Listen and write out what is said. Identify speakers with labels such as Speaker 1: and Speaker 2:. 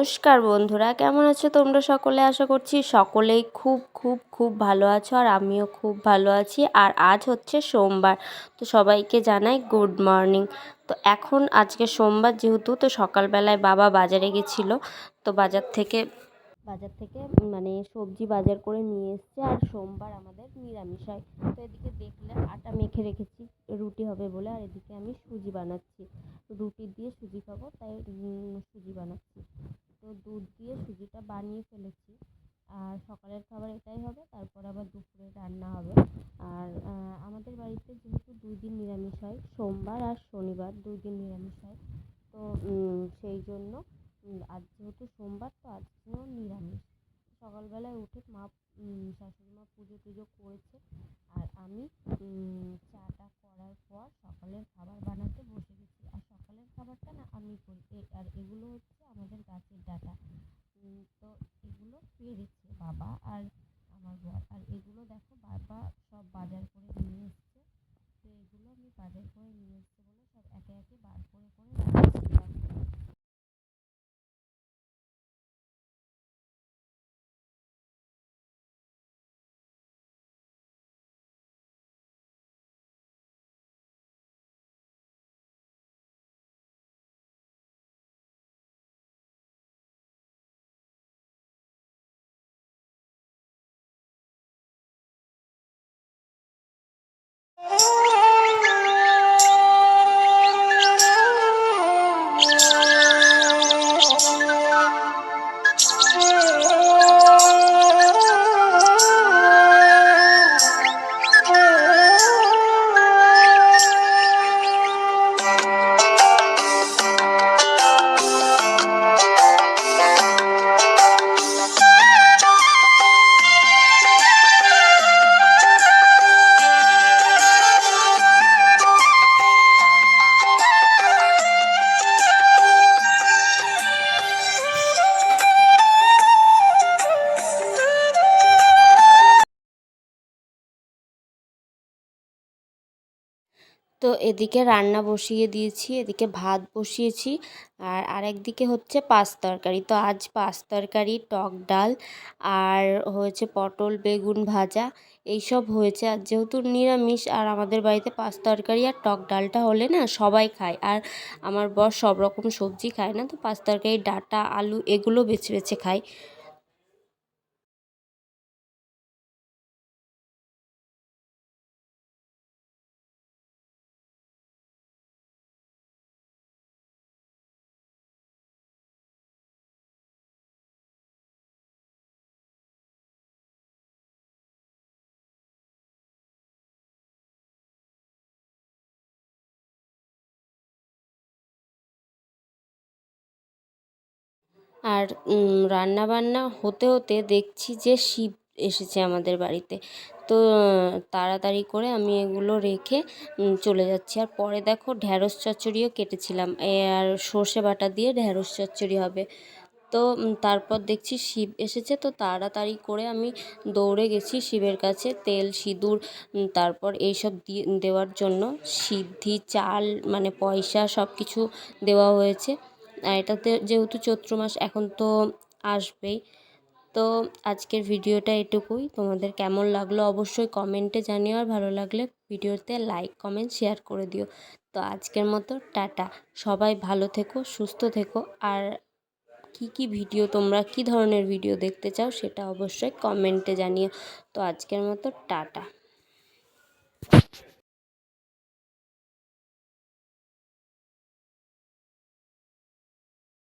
Speaker 1: নমস্কার বন্ধুরা, কেমন আছো তোমরা সকলে? আশা করছি সকলেই খুব খুব খুব ভালো আছো, আর আমিও খুব ভালো আছি। আর আজ হচ্ছে সোমবার, তো সবাইকে জানাই গুড মর্নিং। তো এখন আজকে সোমবার যেহেতু, তো সকালবেলায় বাবা বাজারে গেছিলো, তো বাজার থেকে মানে সবজি বাজার করে নিয়ে এসছে। আর সোমবার আমাদের নিরামিষ হয়। তো এদিকে দেখলে আটা মেখে রেখেছি রুটি হবে বলে, আর এদিকে আমি সুজি বানাচ্ছি। রুটি দিয়ে সুজি খাবো, তাই সুজি বানাচ্ছি। তো দুধ দিয়ে সুজিটা বানিয়ে ফেলেছি। আর সকালের খাবার এটাই হবে, তারপর আবার দুপুরে রান্না হবে। আর আমাদের বাড়িতে যেহেতু 2 দিন নিরামিষ হয়, সোমবার আর শনিবার 2 দিন নিরামিষ হয়। তো সেই জন্য আজ যেহেতু সোমবার, তো আজকেও নিরামিষ। সকালবেলায় উঠে শাশুড়ি মা পুজো টুজো করেছে, আর আমি চাটা করার পর সকালের খাবার বানাতে বসে গেছি। আর সকালের খাবারটা না আমি করি, আর এগুলো হচ্ছে আমাদের গাছের ডাঁটা। তো এগুলো পেড়েছে বাবা আর আমার বর। আর এগুলো দেখো বাবা সব বাজার করে নিয়ে এসছে। তো এগুলো আমি বাজার করে নিয়ে এসছে বলে সব একে একে বার করে করে রাখছিলাম। তো এদিকে রান্না বসিয়ে দিয়েছি, এদিকে ভাত বসিয়েছি। আর আরেকদিকে হচ্ছে পাঁচ তরকারি। তো আজ পাঁচ তরকারি, টক ডাল, আর হয়েছে পটল বেগুন ভাজা, এইসব হয়েছে। আর যেহেতু নিরামিষ, আর আমাদের বাড়িতে পাঁচ তরকারি আর টক ডালটা হলে না সবাই খায়। আর আমার বর সব রকম সবজি খায় না, তো পাঁচ তরকারি ডাঁটা আলু এগুলো বেছে বেছে খায়। আর রান্না বান্না হতে হতে দেখছি যে শিব এসেছে আমাদের বাড়িতে। তো তাড়াতাড়ি করে আমি এগুলো রেখে চলে যাচ্ছি। আর পরে দেখো ঢ্যাঁড়স চচ্চড়িও কেটেছিলাম, আর সর্ষে বাটা দিয়ে ঢ্যাঁড়স চচ্চড়ি হবে। তো তারপর দেখছি শিব এসেছে, তো তাড়াতাড়ি করে আমি দৌড়ে গেছি শিবের কাছে তেল সিঁদুর, তারপর এইসব দিয়ে দেওয়ার জন্য। সিদ্ধি চাল মানে পয়সা সব কিছু দেওয়া হয়েছে। আর এটাতে যেহেতু চৈত্র মাস এখন তো আসবেই। তো আজকের ভিডিওটা এটুকুই। তোমাদের কেমন লাগলো অবশ্যই কমেন্টে জানিও, আর ভালো লাগলে ভিডিওতে লাইক কমেন্ট শেয়ার করে দিও। তো আজকের মতো টাটা। সবাই ভালো থেকো, সুস্থ থেকো। আর কি ভিডিও তোমরা কি ধরনের ভিডিও দেখতে চাও সেটা অবশ্যই কমেন্টে জানিও। তো আজকের মতো টাটা।